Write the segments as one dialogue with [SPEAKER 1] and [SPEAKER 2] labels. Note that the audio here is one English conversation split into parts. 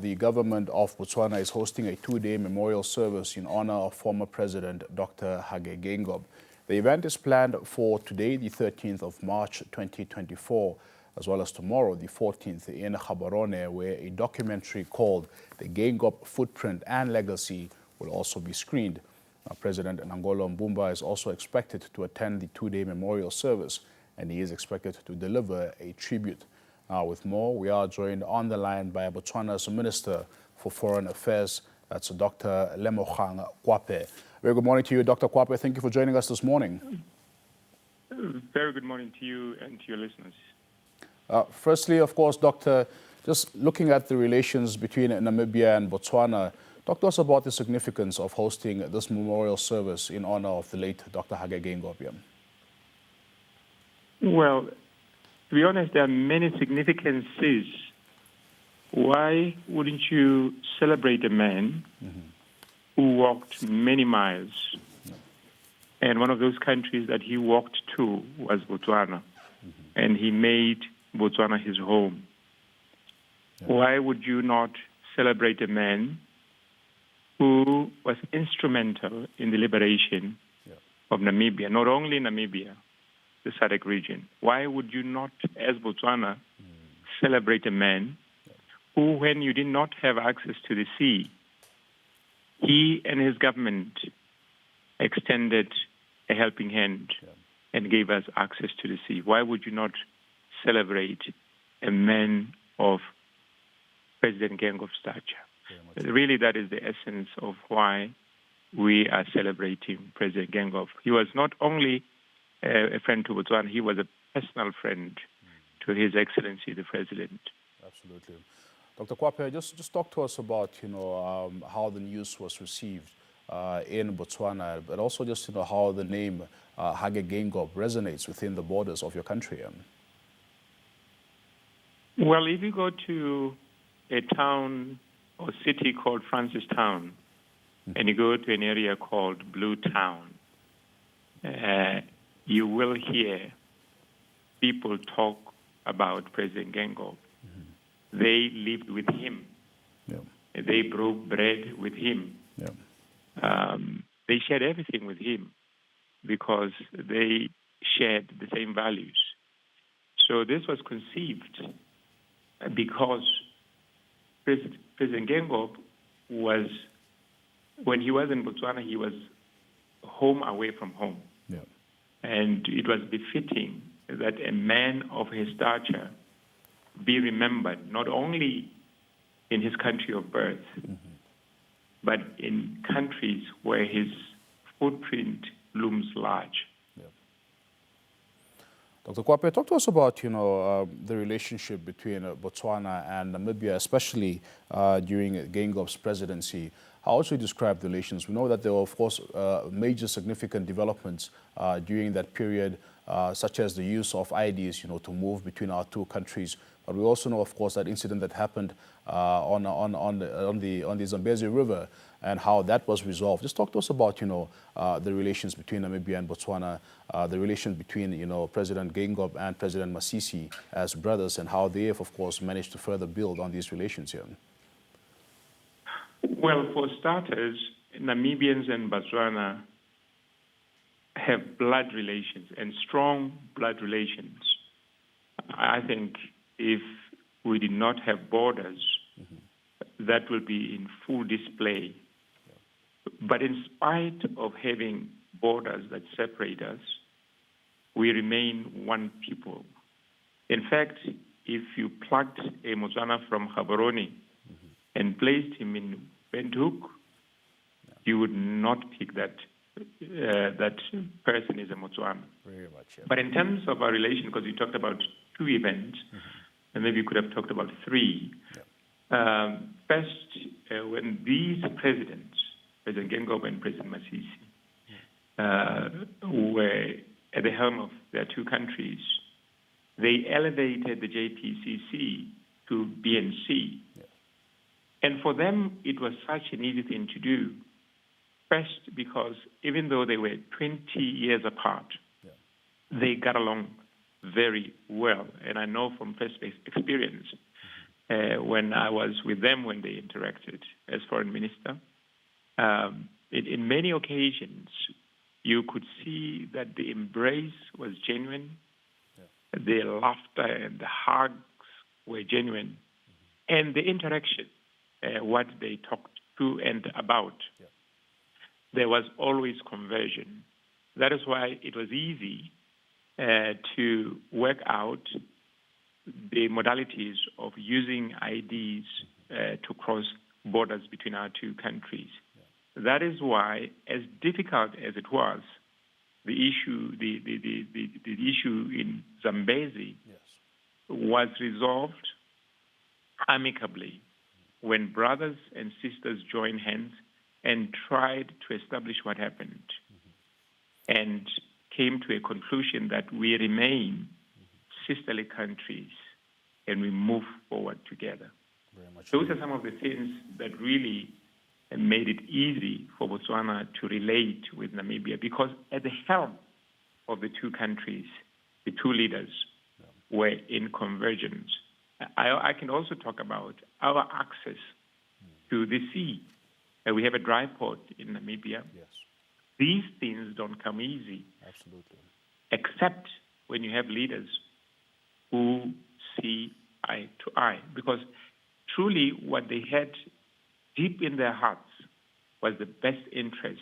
[SPEAKER 1] The government of Botswana is hosting a two-day memorial service in honor of former President Dr. Hage Geingob. The event is planned for today, the 13th of March 2024, as well as tomorrow, the 14th, in Gaborone, where a documentary called The Geingob Footprint and Legacy will also be screened. President Nangolo Mbumba is also expected to attend the two-day memorial service, and he is expected to deliver a tribute. Now, with more, we are joined on the line by Botswana's Minister for Foreign Affairs, that's Dr. Lemogang Kwape. Very good morning to you, Dr. Kwape. Thank you for joining us this morning.
[SPEAKER 2] Very good morning to you and to your listeners.
[SPEAKER 1] Firstly, of course, Doctor, just looking at the relations between Namibia and Botswana, talk to us about the significance of hosting this memorial service in honor of the late Dr. Hage Geingob.
[SPEAKER 2] Well, to be honest, there are many significances. Why wouldn't you celebrate a man who walked many miles? And one of those countries that he walked to was Botswana. And he made Botswana his home. Why would you not celebrate a man who was instrumental in the liberation of Namibia, not only Namibia, the SADC region? Why would you not, as Botswana, celebrate a man who, when you did not have access to the sea, he and his government extended a helping hand and gave us access to the sea? Why would you not celebrate a man of President Geingob's stature? Really, that is the essence of why we are celebrating President Geingob. He was not only a friend to Botswana, he was a personal friend to His Excellency, the President.
[SPEAKER 1] Absolutely. Dr. Kwape, just talk to us about, how the news was received in Botswana, but also just, how the name Hage Geingob resonates within the borders of your country.
[SPEAKER 2] Well, if you go to a town or city called Francistown, and you go to an area called Blue Town, you will hear people talk about President Geingob. They lived with him. They broke bread with him. They shared everything with him because they shared the same values. So this was conceived because President Geingob was, when he was in Botswana, he was home away from home. And it was befitting that a man of his stature be remembered, not only in his country of birth, but in countries where his footprint looms large.
[SPEAKER 1] Dr. Kwape, talk to us about, the relationship between Botswana and Namibia, especially during Geingob's presidency. How would you describe the relations? We know that there were, of course, major significant developments during that period, such as the use of IDs, to move between our two countries. But we also know, of course, that incident that happened on the Zambezi River and how that was resolved. Just talk to us about, the relations between Namibia and Botswana, the relations between, President Geingob and President Masisi as brothers, and how they have, of course, managed to further build on these relations here.
[SPEAKER 2] Well, for starters, Namibians and Botswana have blood relations and strong blood relations. I think if we did not have borders, that will be in full display. But in spite of having borders that separate us, we remain one people. In fact, if you plucked a Motswana from Gaborone and placed him in Windhoek, you would not pick that person is a Motswana.
[SPEAKER 1] Very much,
[SPEAKER 2] But in terms of our relation, because you talked about two events, and maybe you could have talked about three. First, when these presidents, President Geingob and President Masisi, were at the helm of their two countries, they elevated the JPCC to BNC. And for them, it was such an easy thing to do. First, because even though they were 20 years apart, they got along very well. And I know from first experience when I was with them when they interacted as foreign minister. In many occasions, you could see that the embrace was genuine, the laughter and the hugs were genuine, and the interaction, what they talked to and about, there was always conversion. That is why it was easy to work out the modalities of using IDs to cross borders between our two countries. That is why, as difficult as it was, the issue in Zambezi was resolved amicably when brothers and sisters joined hands and tried to establish what happened and came to a conclusion that we remain sisterly countries and we move forward together. Those are some of the things that really made it easy for Botswana to relate with Namibia, because at the helm of the two countries, the two leaders were in convergence. I can also talk about our access to the sea. We have a dry port in Namibia.
[SPEAKER 1] Yes.
[SPEAKER 2] These things don't come easy.
[SPEAKER 1] Absolutely.
[SPEAKER 2] Except when you have leaders who see eye to eye. Because truly what they had deep in their hearts was the best interest,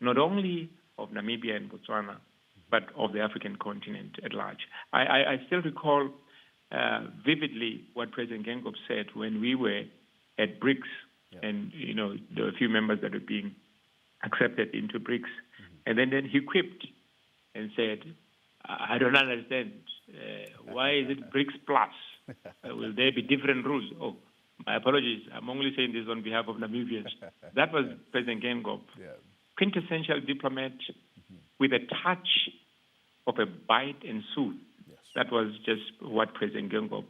[SPEAKER 2] not only of Namibia and Botswana, but of the African continent at large. I still recall vividly what President Geingob said when we were at BRICS, and there were a few members that were being accepted into BRICS, and then he quipped and said, "I don't understand. Why is it BRICS plus? Will there be different rules?" Oh, my apologies. I'm only saying this on behalf of Namibians. That was President Geingob, quintessential diplomat with a touch of a bite and soothe. Yes. That was just what President Geingob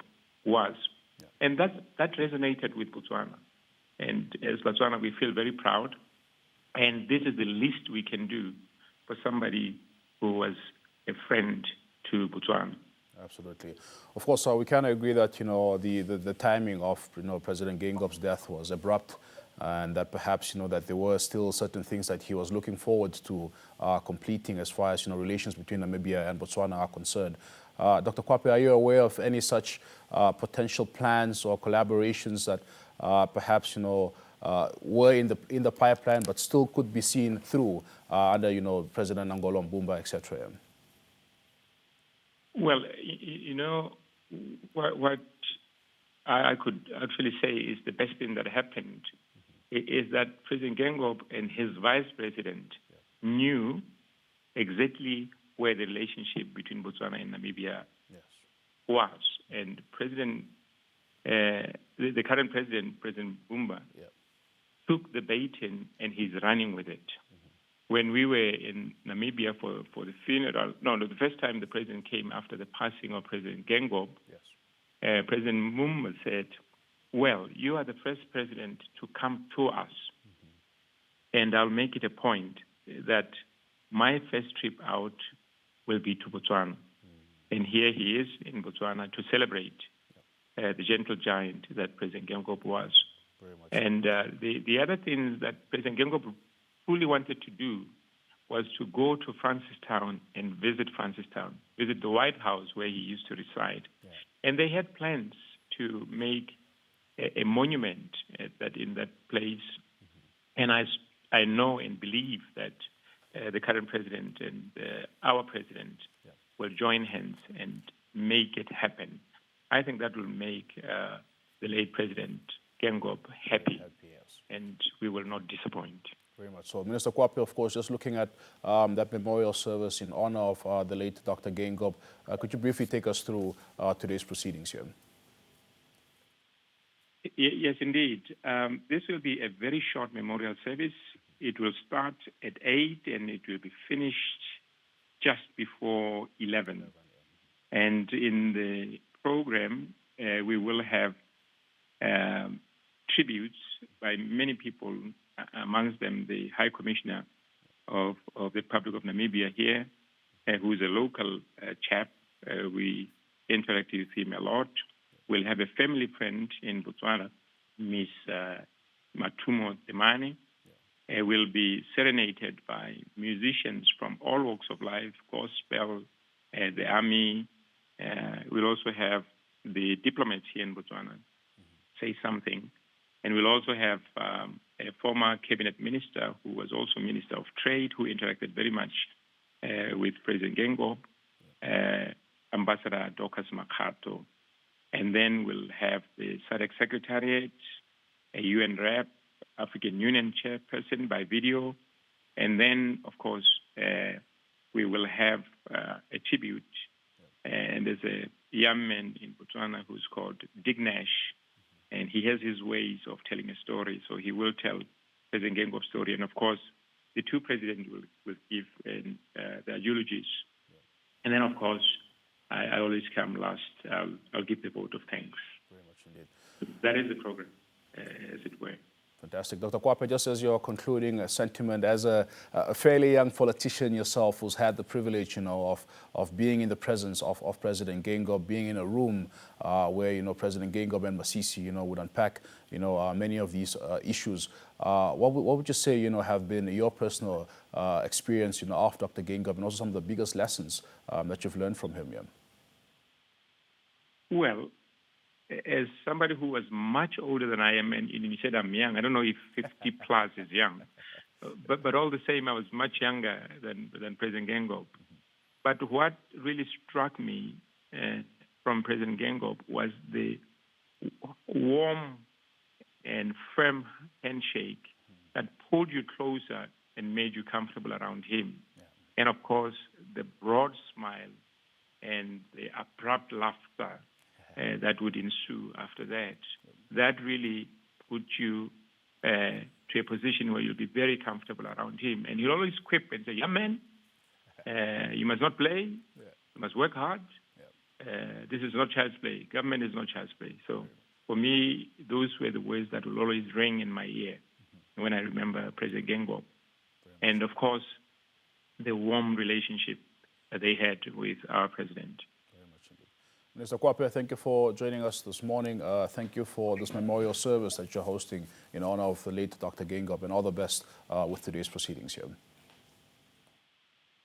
[SPEAKER 2] was. And that resonated with Botswana. And as Botswana, we feel very proud. And this is the least we can do for somebody who was a friend to Botswana.
[SPEAKER 1] Absolutely. Of course, we can agree that, the timing of, President Geingob's death was abrupt, and that perhaps, that there were still certain things that he was looking forward to completing as far as, relations between Namibia and Botswana are concerned. Dr. Kwape, are you aware of any such potential plans or collaborations that perhaps, were in the pipeline but still could be seen through under, President Nangolo Mbumba, etc.?
[SPEAKER 2] Well, what I could actually say is the best thing that happened is that President Geingob and his vice president knew exactly where the relationship between Botswana and Namibia was. And the current president, President Mbumba, took the baton and he's running with it. When we were in Namibia for the funeral, the first time the president came after the passing of President Geingob, President Mbumba said, "Well, you are the first president to come to us, and I'll make it a point that my first trip out will be to Botswana." And here he is in Botswana to celebrate the gentle giant that President Geingob was.
[SPEAKER 1] Very much.
[SPEAKER 2] And the other things that President Geingob truly wanted to do was to go to Francistown and visit the White House where he used to reside. And they had plans to make a monument in that place. And I know and believe that the current president and our president will join hands and make it happen. I think that will make the late President Geingob happy, and we will not disappoint.
[SPEAKER 1] Very much so. Minister Kwape, of course, just looking at that memorial service in honor of the late Dr. Geingob, could you briefly take us through today's proceedings here?
[SPEAKER 2] Yes, indeed. This will be a very short memorial service. It will start at 8 and it will be finished just before 11. And in the program, we will have tributes by many people, amongst them the High Commissioner of the Republic of Namibia here, who is a local chap. We interacted with him a lot. will have a family friend in Botswana, Miss Matumo Temane, will be serenaded by musicians from all walks of life, gospel, the army. We'll also have the diplomats here in Botswana say something. And we'll also have a former cabinet minister who was also Minister of Trade, who interacted very much with President Geingob, Ambassador Dorcas Makato. And then we'll have the SADC Secretariat, a UN rep, African Union chairperson by video. And then, of course, we will have a tribute. And there's a young man in Botswana who's called Dignash, and he has his ways of telling a story. So he will tell President Geingob's story. And, of course, the two presidents will give their eulogies. And then, of course, I always come last. I'll give the vote of thanks.
[SPEAKER 1] Very much indeed.
[SPEAKER 2] That is the program, as it were.
[SPEAKER 1] Fantastic. Dr. Kwape, just as your concluding sentiment, as a fairly young politician yourself who's had the privilege, of being in the presence of President Geingob, being in a room where, President Geingob and Masisi, would unpack, many of these issues, what would you say, have been your personal experience, after Dr. Geingob, and also some of the biggest lessons that you've learned from him?
[SPEAKER 2] Well, as somebody who was much older than I am, and you said I'm young, I don't know if 50 plus is young, but all the same, I was much younger than President Geingob. But what really struck me from President Geingob was the warm and firm handshake that pulled you closer and made you comfortable around him. And of course, the broad smile and the abrupt laughter that would ensue after that. That really put you to a position where you'll be very comfortable around him. And he'll always quip and say, "Yeah, man, you must not play. You must work hard. This is not child's play. Government is not child's play." So for me, those were the words that will always ring in my ear when I remember President Geingob. And of course, the warm relationship that they had with our president.
[SPEAKER 1] Mr. Kwape, thank you for joining us this morning. Thank you for this memorial service that you're hosting in honor of the late Dr. Geingob, and all the best with today's proceedings here.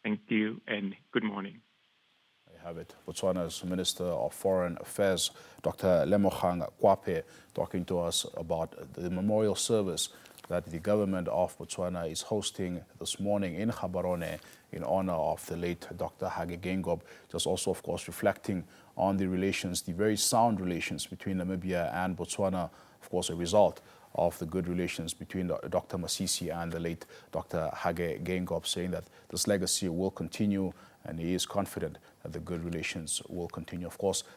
[SPEAKER 2] Thank you, and good morning.
[SPEAKER 1] There you have it. Botswana's Minister of Foreign Affairs, Dr. Lemogang Kwape, talking to us about the memorial service that the government of Botswana is hosting this morning in Gaborone in honor of the late Dr. Hage Geingob. Just also, of course, reflecting on the relations, the very sound relations between Namibia and Botswana, of course, a result of the good relations between Dr. Masisi and the late Dr. Hage Geingob, saying that this legacy will continue, and he is confident that the good relations will continue. Of course,